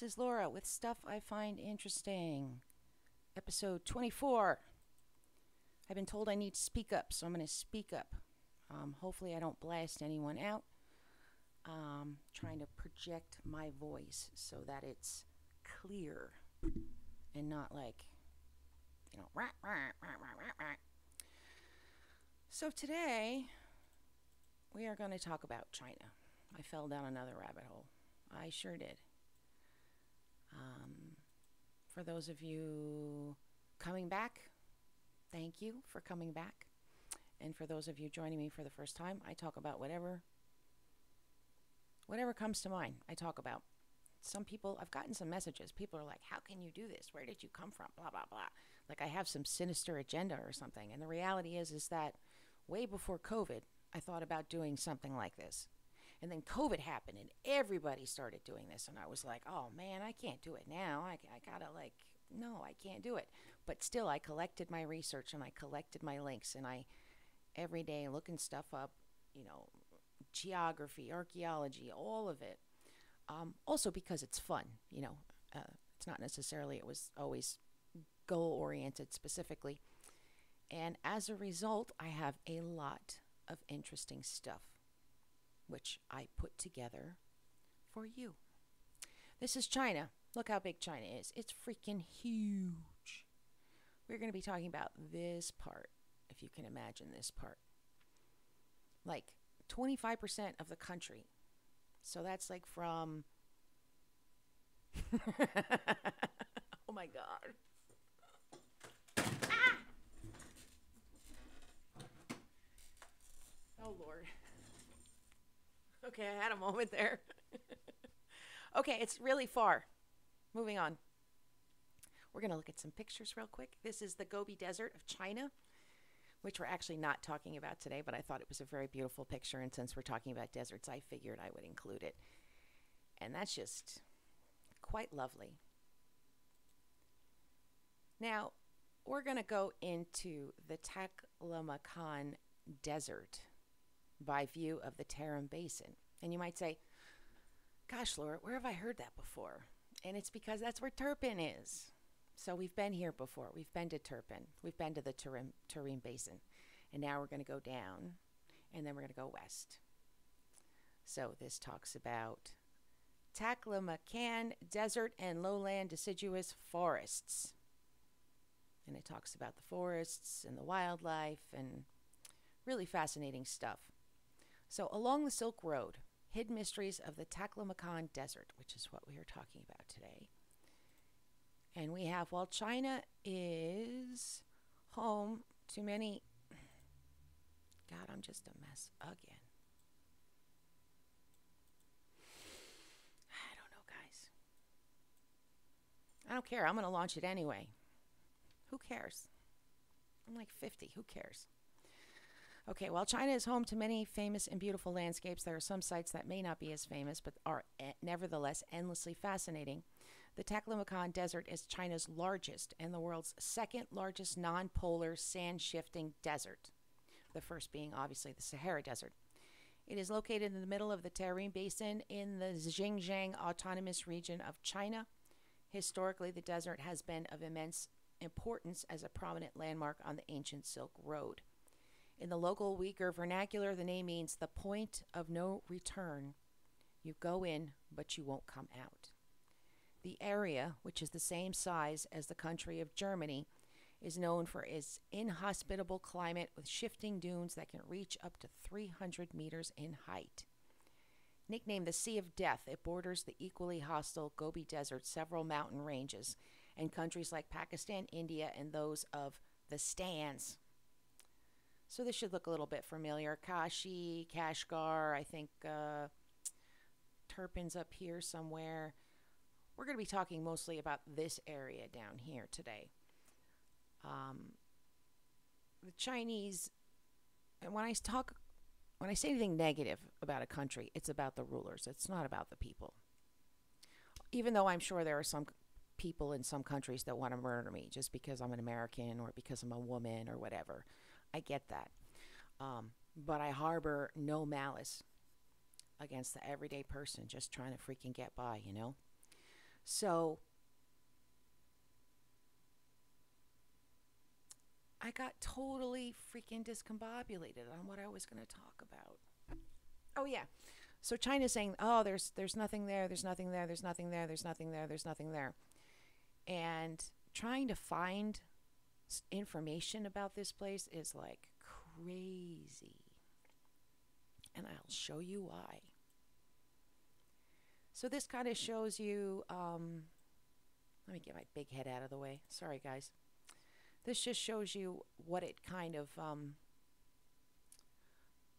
This is Laura with Stuff I Find Interesting, episode 24. I've been told I need to speak up, so I'm going to speak up. Hopefully, I don't blast anyone out. Trying to project my voice so that it's clear and not like, rah, rah, rah, rah, rah, rah. So today, we are going to talk about China. I fell down another rabbit hole. I sure did. For those of you coming back, thank you for coming back. And for those of you joining me for the first time, I talk about whatever comes to mind. I talk about. Some people, I've gotten some messages. People are like, how can you do this? Where did you come from? Blah, blah, blah. Like I have some sinister agenda or something. And the reality is that way before COVID, I thought about doing something like this. And then COVID happened and everybody started doing this. And I was like, oh man, I can't do it now. I gotta no, I can't do it. But still, I collected my research and I collected my links. And I, every day, looking stuff up, geography, archaeology, all of it. Also because it's fun, it's not necessarily, it was always goal-oriented specifically. And as a result, I have a lot of interesting stuff, which I put together for you. This is China. Look how big China is. It's freaking huge. We're going to be talking about this part, if you can imagine this part. Like 25% of the country. So that's like from... oh my God. Ah! Oh Lord. Okay, I had a moment there. Okay, it's really far. Moving on. We're going to look at some pictures real quick. This is the Gobi Desert of China, which we're actually not talking about today, but I thought it was a very beautiful picture, and since we're talking about deserts, I figured I would include it. And that's just quite lovely. Now, we're going to go into the Taklamakan Desert by view of the Tarim Basin. And you might say, gosh, Laura, where have I heard that before? And it's because that's where Turpin is. So we've been here before. We've been to Turpin. We've been to the Tarim Basin. And now we're going to go down, and then we're going to go west. So this talks about Taklamakan Desert and lowland deciduous forests. And it talks about the forests and the wildlife and really fascinating stuff. So along the Silk Road, hidden mysteries of the Taklamakan Desert, which is what we are talking about today. And we have, while China is home to many... God, I'm just a mess again. I don't know, guys. I don't care. I'm going to launch it anyway. Who cares? I'm like 50. Who cares? Okay, while China is home to many famous and beautiful landscapes, there are some sites that may not be as famous but are nevertheless endlessly fascinating. The Taklamakan Desert is China's largest and the world's second largest non-polar sand-shifting desert, the first being obviously the Sahara Desert. It is located in the middle of the Tarim Basin in the Xinjiang Autonomous Region of China. Historically, the desert has been of immense importance as a prominent landmark on the ancient Silk Road. In the local Uyghur vernacular, the name means the point of no return. You go in, but you won't come out. The area, which is the same size as the country of Germany, is known for its inhospitable climate with shifting dunes that can reach up to 300 meters in height. Nicknamed the Sea of Death, it borders the equally hostile Gobi Desert, several mountain ranges, and countries like Pakistan, India, and those of the Stans. So this should look a little bit familiar. Kashi, Kashgar, I think Turpin's up here somewhere. We're going to be talking mostly about this area down here today. The Chinese, and when I say anything negative about a country, it's about the rulers. It's not about the people. Even though I'm sure there are some people in some countries that want to murder me just because I'm an American or because I'm a woman or whatever. I get that. But I harbor no malice against the everyday person just trying to freaking get by, So I got totally freaking discombobulated on what I was going to talk about. Oh yeah. So China's saying, "Oh, there's nothing there. There's nothing there. There's nothing there. There's nothing there. There's nothing there." And trying to find information about this place is like crazy. And I'll show you why. So this kind of shows you, let me get my big head out of the way. Sorry, guys. This just shows you what it kind of,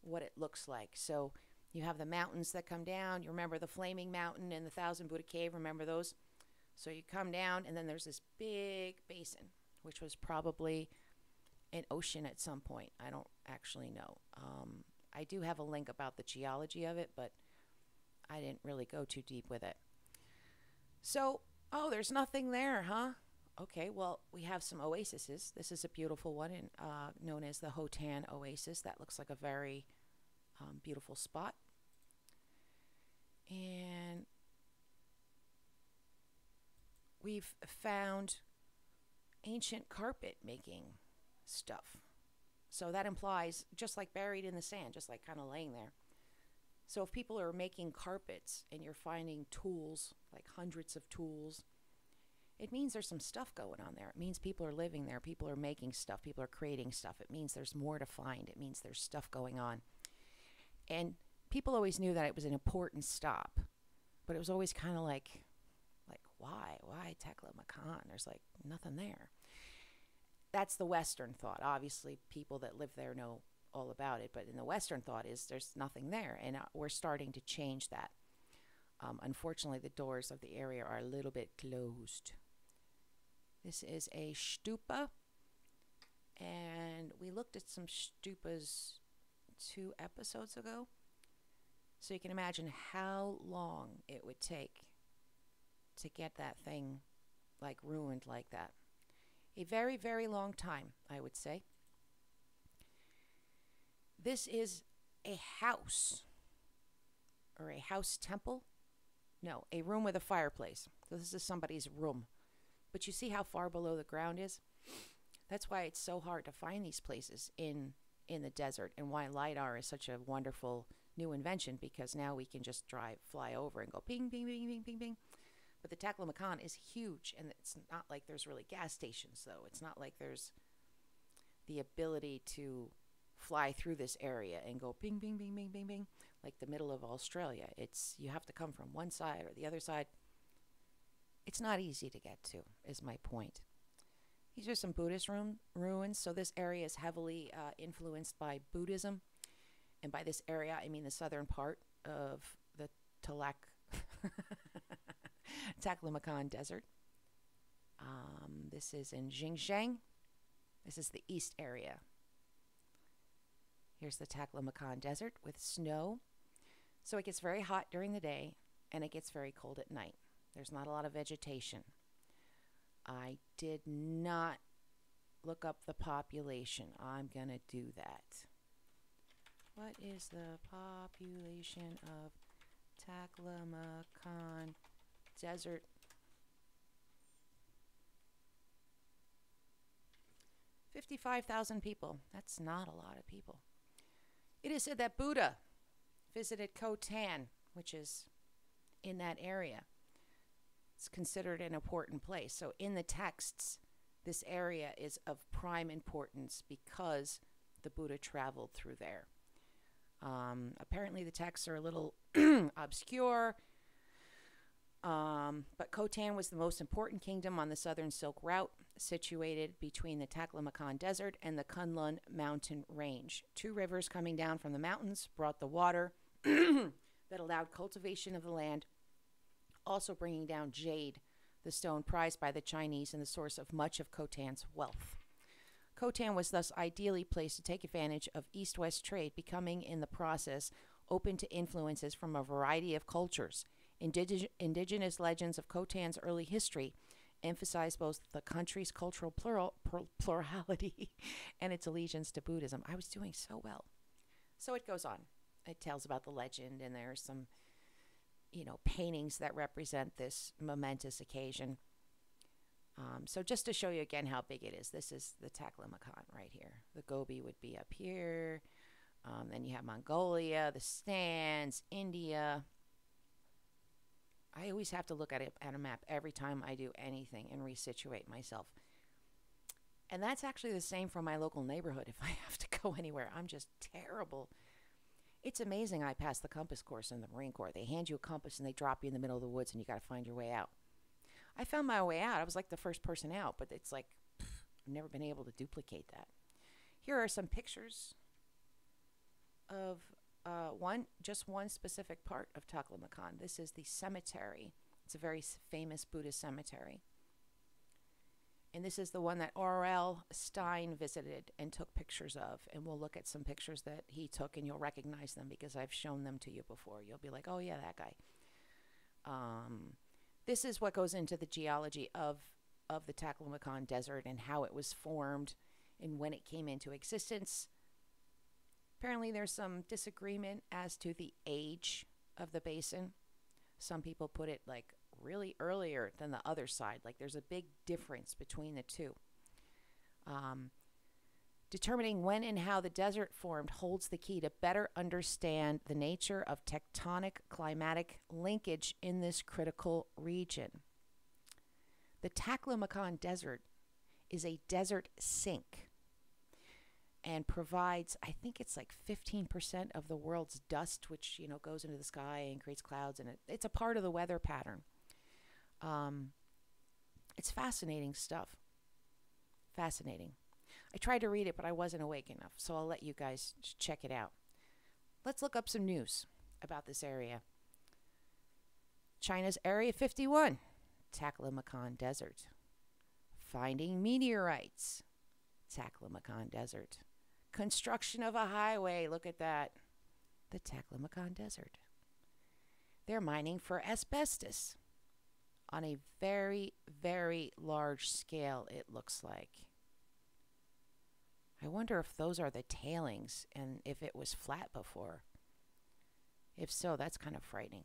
what it looks like. So you have the mountains that come down. You remember the Flaming Mountain and the Thousand Buddha Cave. Remember those? So you come down, and then there's this big basin, which was probably an ocean at some point. I don't actually know. I do have a link about the geology of it, but I didn't really go too deep with it. So, oh, there's nothing there, huh? Okay, well, we have some oases. This is a beautiful one, known as the Hotan Oasis. That looks like a very beautiful spot. And we've found ancient carpet making stuff. So that implies just like buried in the sand, just like kind of laying there. So if people are making carpets and you're finding tools, like hundreds of tools, it means there's some stuff going on there. It means people are living there. People are making stuff. People are creating stuff. It means there's more to find. It means there's stuff going on. And people always knew that it was an important stop, but it was always kind of like why Taklamakan? There's like nothing there. That's the Western thought. Obviously, people that live there know all about it, but in the Western thought is there's nothing there, and we're starting to change that. Unfortunately, the doors of the area are a little bit closed. This is a stupa, and we looked at some stupas 2 episodes ago, so you can imagine how long it would take to get that thing like ruined like that. A very, very long time, I would say. This is a house, or a house temple. No, a room with a fireplace. So this is somebody's room. But you see how far below the ground is? That's why it's so hard to find these places in the desert, and why LiDAR is such a wonderful new invention, because now we can just fly over and go ping, ping, ping, ping, ping, ping. But the Taklamakan is huge, and it's not like there's really gas stations, though. It's not like there's the ability to fly through this area and go ping, ping, ping, ping, ping, ping, like the middle of Australia. You have to come from one side or the other side. It's not easy to get to, is my point. These are some Buddhist ruins. So this area is heavily influenced by Buddhism. And by this area, I mean the southern part of the Taklamakan Desert. This is in Xinjiang. This is the east area. Here's the Taklamakan Desert with snow. So it gets very hot during the day, and it gets very cold at night. There's not a lot of vegetation. I did not look up the population. I'm going to do that. What is the population of Taklamakan Desert? 55,000 people. That's not a lot of people. It is said that Buddha visited Khotan, which is in that area. It's considered an important place. So in the texts, this area is of prime importance because the Buddha traveled through there. Apparently the texts are a little obscure, but Khotan was the most important kingdom on the Southern Silk Route, situated between the Taklamakan Desert and the Kunlun mountain range. 2 rivers coming down from the mountains brought the water that allowed cultivation of the land, also bringing down jade, the stone prized by the Chinese and the source of much of Khotan's wealth. Khotan was thus ideally placed to take advantage of east-west trade, becoming in the process open to influences from a variety of cultures. Indigenous legends of Khotan's early history emphasize both the country's cultural plurality and its allegiance to Buddhism. I was doing so well. So it goes on. It tells about the legend, and there's some paintings that represent this momentous occasion. So just to show you again how big it is, this is the Taklamakan right here. The Gobi would be up here. Then you have Mongolia, the stands, India. I always have to look at it at a map every time I do anything and resituate myself. And that's actually the same for my local neighborhood. If I have to go anywhere, I'm just terrible. It's amazing. I passed the compass course in the Marine Corps. They hand you a compass and they drop you in the middle of the woods and you got to find your way out. I found my way out. I was like the first person out, but it's like I've never been able to duplicate that. Here are some pictures of just one specific part of Taklamakan. This is the cemetery. It's a very famous Buddhist cemetery. And this is the one that R.L. Stein visited and took pictures of. And we'll look at some pictures that he took and you'll recognize them because I've shown them to you before. You'll be like, oh yeah, that guy. This is what goes into the geology of the Taklamakan Desert and how it was formed and when it came into existence. Apparently there's some disagreement as to the age of the basin. Some people put it like really earlier than the other side. Like there's a big difference between the two. Determining when and how the desert formed holds the key to better understand the nature of tectonic climatic linkage in this critical region. The Taklamakan Desert is a desert sink and provides, I think it's like 15% of the world's dust, which goes into the sky and creates clouds, and it's a part of the weather pattern. It's fascinating stuff. Fascinating. I tried to read it, but I wasn't awake enough, so I'll let you guys check it out. Let's look up some news about this area. China's Area 51, Taklamakan Desert. Finding meteorites, Taklamakan Desert. Construction of a highway, look at that, the Taklamakan Desert. They're mining for asbestos on a very, very large scale, it looks like. I wonder if those are the tailings and if it was flat before. If so, that's kind of frightening.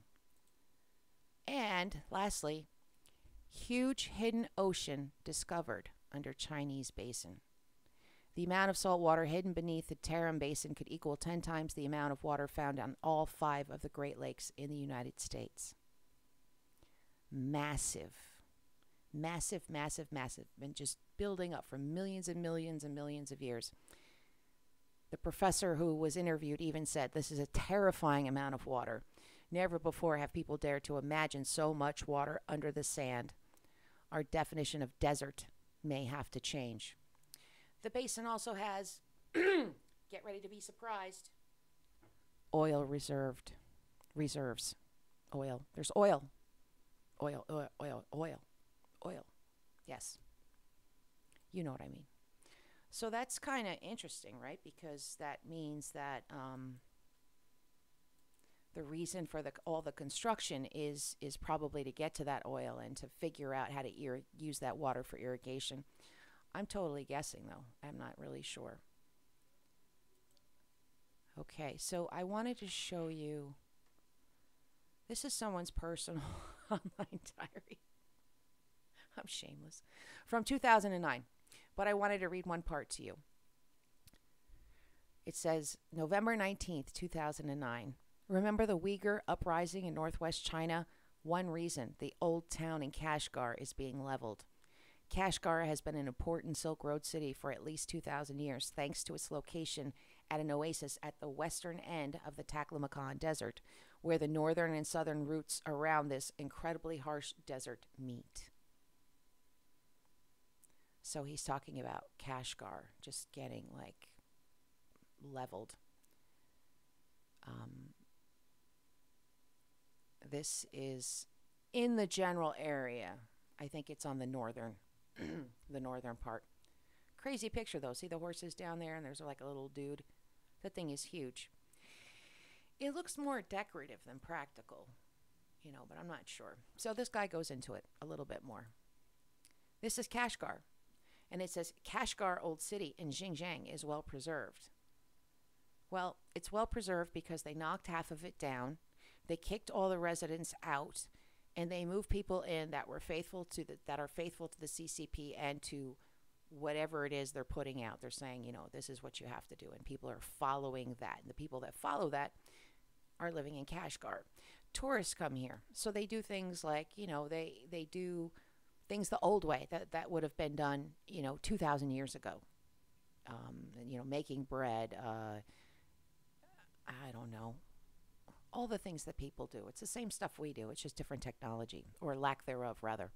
And lastly, huge hidden ocean discovered under Chinese basin. The amount of salt water hidden beneath the Tarim Basin could equal 10 times the amount of water found on all 5 of the Great Lakes in the United States. Massive. Massive, massive, massive. Been just building up for millions and millions and millions of years. The professor who was interviewed even said, this is a terrifying amount of water. Never before have people dared to imagine so much water under the sand. Our definition of desert may have to change. The basin also has, get ready to be surprised, oil reserves. Oil. There's oil. Oil, oil, oil, oil, oil. Yes. You know what I mean. So that's kind of interesting, right? Because that means that the reason for all the construction is probably to get to that oil and to figure out how to use that water for irrigation. I'm totally guessing, though. I'm not really sure. Okay, so I wanted to show you. This is someone's personal online diary. I'm shameless. From 2009. But I wanted to read one part to you. It says, November 19th, 2009. Remember the Uyghur uprising in northwest China? One reason, the old town in Kashgar is being leveled. Kashgar has been an important Silk Road city for at least 2,000 years, thanks to its location at an oasis at the western end of the Taklamakan Desert, where the northern and southern routes around this incredibly harsh desert meet. So he's talking about Kashgar just getting like leveled. This is in the general area. I think it's on the northern, the northern part. Crazy picture though. See the horses down there, and there's like a little dude. That thing is huge. It looks more decorative than practical, but I'm not sure. So this guy goes into it a little bit more. This is Kashgar. And it says, Kashgar Old City in Xinjiang is well preserved. Well, it's well preserved because they knocked half of it down, They kicked all the residents out, and they moved people in that were faithful to that are faithful to the CCP and to whatever it is they're putting out. They're saying, this is what you have to do, and people are following that. And the people that follow that are living in Kashgar. Tourists come here, so they do things like, they do things the old way that would have been done, 2,000 years ago. Making bread. I don't know. All the things that people do. It's the same stuff we do. It's just different technology, or lack thereof, rather.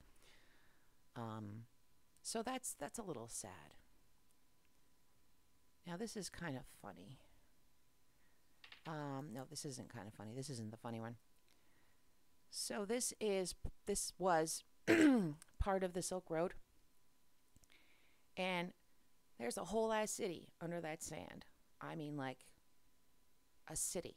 So that's a little sad. Now this is kind of funny. No, this isn't kind of funny. This isn't the funny one. So this was part of the Silk Road, and there's a whole ass city under that sand. I mean, like a city.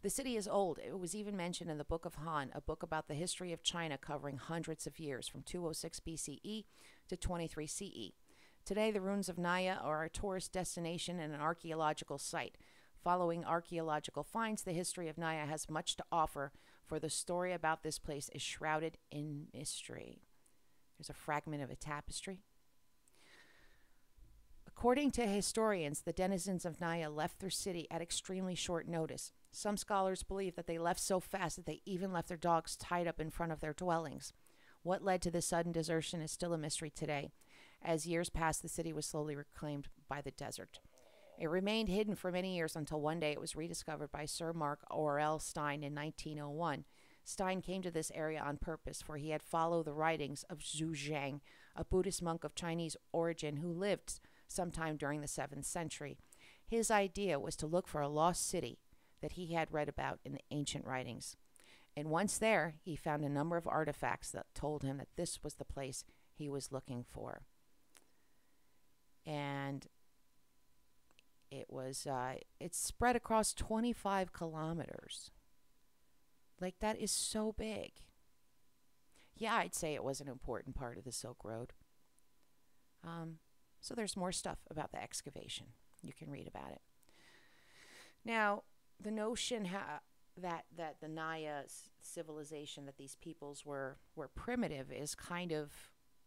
The city is old. It was even mentioned in the Book of Han, a book about the history of China covering hundreds of years, from 206 BCE to 23 CE. Today, the ruins of Naya are a tourist destination and an archaeological site. Following archaeological finds, the history of Naya has much to offer, for the story about this place is shrouded in mystery. There's a fragment of a tapestry. According to historians, the denizens of Naya left their city at extremely short notice. Some scholars believe that they left so fast that they even left their dogs tied up in front of their dwellings. What led to this sudden desertion is still a mystery today. As years passed, the city was slowly reclaimed by the desert. It remained hidden for many years until one day it was rediscovered by Sir Mark Aurel Stein in 1901. Stein came to this area on purpose, for he had followed the writings of Zhu Zhang, a Buddhist monk of Chinese origin who lived sometime during the 7th century. His idea was to look for a lost city that he had read about in the ancient writings. And once there, he found a number of artifacts that told him that this was the place he was looking for. And it's spread across 25 kilometers. Like, that is so big. Yeah, I'd say it was an important part of the Silk Road. So there's more stuff about the excavation. You can read about it. Now, the notion that the Naya civilization, that these peoples were primitive, is kind of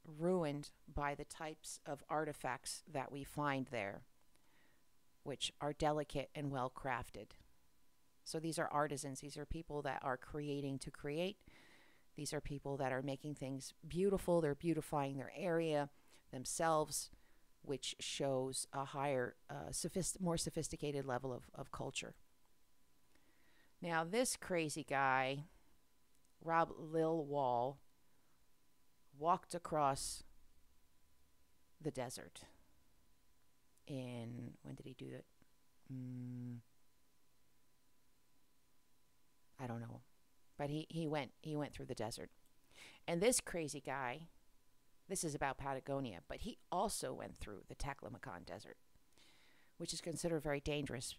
ruined by the types of artifacts that we find there, which are delicate and well crafted. So these are artisans. These are people that are creating to create. These are people that are making things beautiful. They're beautifying their area themselves, which shows a higher, more sophisticated level of culture. Now, this crazy guy, Rob Lilwall, walked across the desert when did he do that? I don't know. But he went through the desert. And this crazy guy, this is about Patagonia, but he also went through the Taklamakan desert, which is considered very dangerous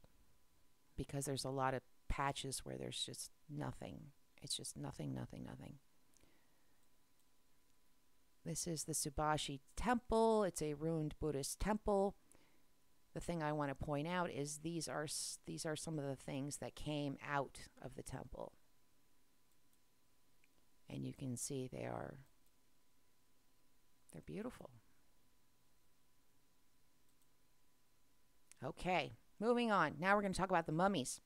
because there's a lot of patches where there's just nothing. It's just nothing, nothing, nothing. This is the Subashi Temple. It's a ruined Buddhist temple. The thing I want to point out is these are some of the things that came out of the temple. And you can see they're beautiful. Okay, moving on. Now we're going to talk about the mummies.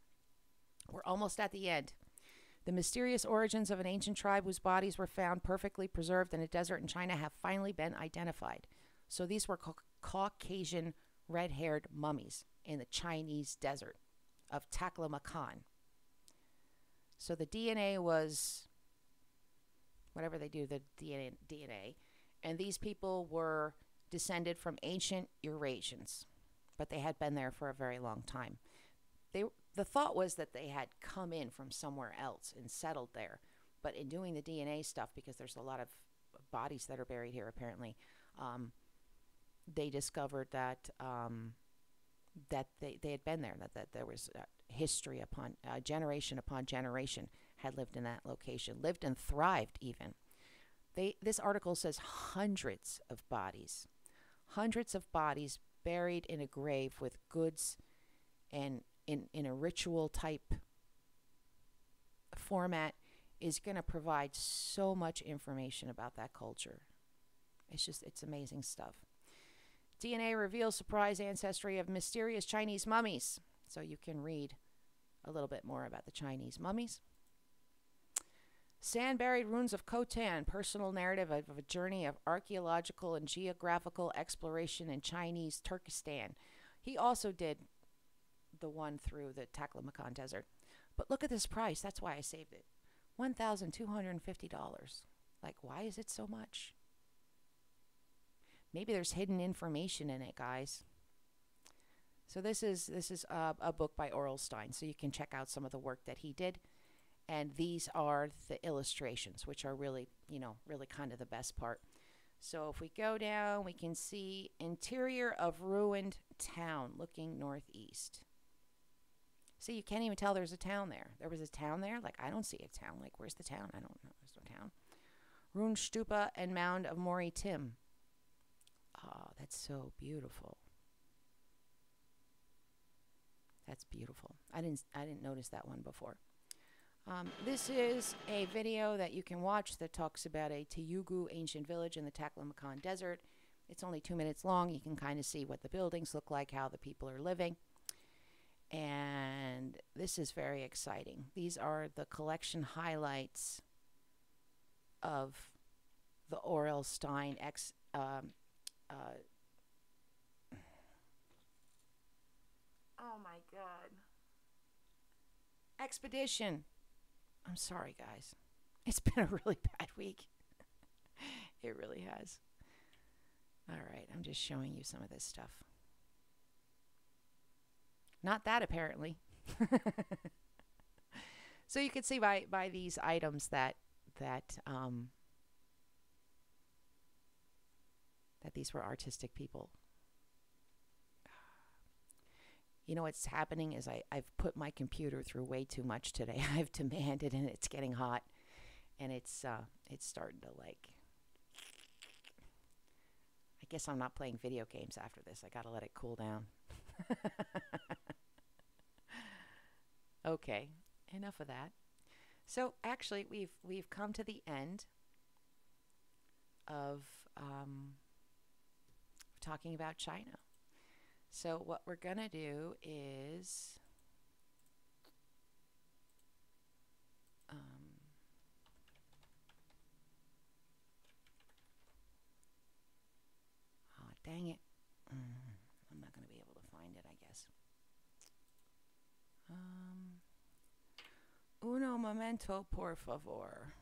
We're almost at the end. The mysterious origins of an ancient tribe whose bodies were found perfectly preserved in a desert in China have finally been identified. So these were Caucasian red-haired mummies in the Chinese desert of Taklamakan. So the DNA was, whatever they do, the DNA, and these people were descended from ancient Eurasians, but they had been there for a very long time. The thought was that they had come in from somewhere else and settled there, but in doing the DNA stuff, because there's a lot of bodies that are buried here apparently, they discovered that they had been there, that there was history upon generation had lived in that location, lived and thrived even. This article says hundreds of bodies buried in a grave with goods and in a ritual type format is going to provide so much information about that culture. It's amazing stuff. DNA reveals surprise ancestry of mysterious Chinese mummies. So you can read a little bit more about the Chinese mummies. Sand-buried ruins of Khotan, personal narrative of a journey of archaeological and geographical exploration in Chinese Turkestan. He also did the one through the Taklamakan Desert. But look at this price. That's why I saved it. $1,250. Like, why is it so much? Maybe there's hidden information in it, guys. So this is a book by Orlstein, so you can check out some of the work that he did. And these are the illustrations, which are really, really kind of the best part. So if we go down, we can see interior of ruined town looking northeast. See, you can't even tell there's a town there. There was a town there? Like, I don't see a town. Like, where's the town? I don't know. There's no town. Ruined stupa and mound of Mori Tim. Oh, that's so beautiful. That's beautiful. I didn't notice that one before. This is a video that you can watch that talks about a Tayugu ancient village in the Taklamakan Desert. It's only 2 minutes long. You can kind of see what the buildings look like, how the people are living. And this is very exciting. These are the collection highlights of the Orlstein oh my God. Expedition. I'm sorry, guys. It's been a really bad week. It really has. All right, I'm just showing you some of this stuff. Not that, apparently. So you can see by these items that these were artistic people. You know what's happening is I've put my computer through way too much today. I've demanded, and it's getting hot, and it's starting to, like, I guess I'm not playing video games after this. I gotta let it cool down. Okay, enough of that. So actually, we've come to the end of talking about China. So what we're gonna do is oh, dang it. I'm not gonna be able to find it, I guess. Uno momento, por favor.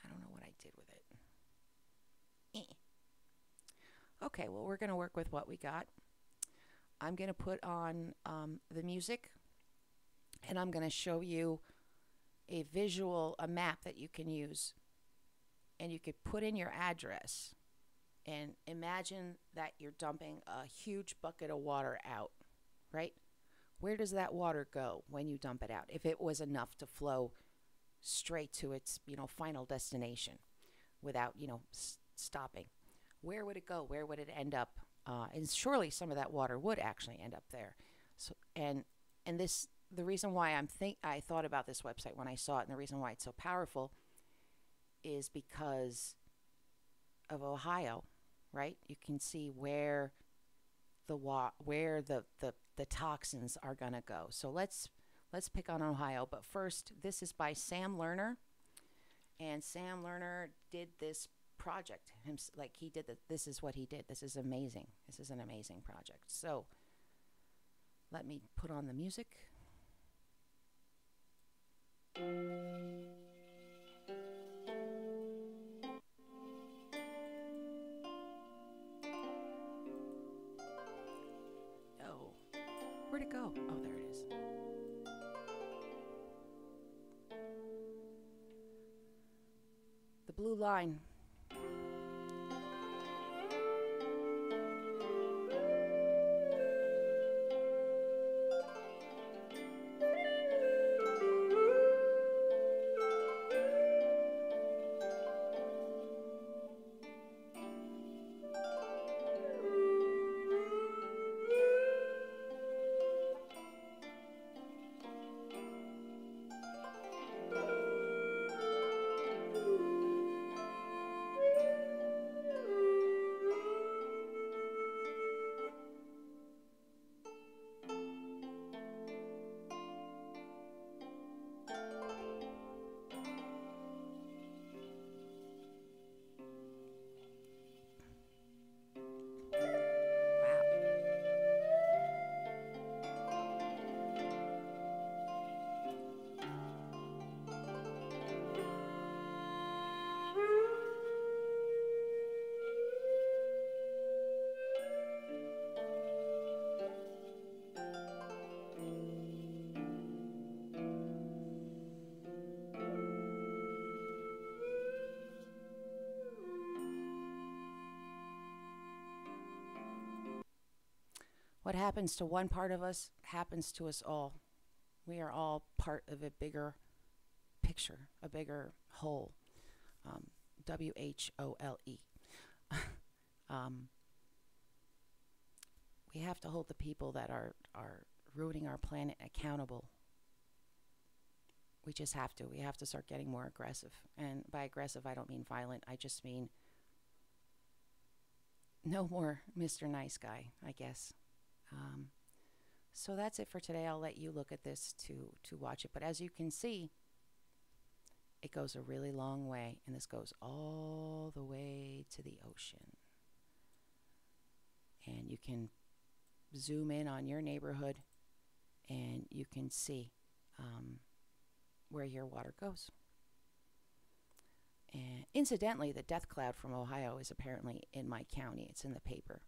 I don't know what I did with it. Okay, well, we're going to work with what we got. I'm going to put on the music, and I'm going to show you a map that you can use. And you could put in your address and imagine that you're dumping a huge bucket of water out, right? Where does that water go when you dump it out? If it was enough to flow straight to its, final destination without, stopping. Where would it go? Where would it end up? And surely some of that water would actually end up there. So, and this, the reason why I thought about this website when I saw it, and the reason why it's so powerful, is because of Ohio, right? You can see where the toxins are gonna go. So let's pick on Ohio. But first, this is by Sam Lerner, and Sam Lerner did this project. This is what he did. This is amazing. This is an amazing project. So let me put on the music. Oh, where'd it go? Oh, there it is. The blue line. What happens to one part of us happens to us all. We are all part of a bigger picture, a bigger whole. WHOLE. um, we have to hold the people that are ruining our planet accountable. We just have to. We have to start getting more aggressive. And by aggressive, I don't mean violent. I just mean no more Mr. Nice Guy, I guess. So that's it for today. I'll let you look at this to watch it. But as you can see, it goes a really long way. And this goes all the way to the ocean. And you can zoom in on your neighborhood and you can see where your water goes. And incidentally, the death cloud from Ohio is apparently in my county. It's in the paper.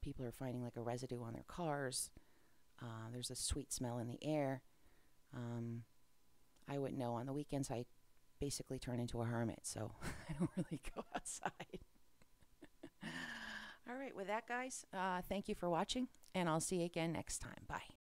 People are finding like a residue on their cars. There's a sweet smell in the air. I wouldn't know. On the weekends, I basically turn into a hermit, so I don't really go outside. All right, with that, guys, thank you for watching, and I'll see you again next time. Bye.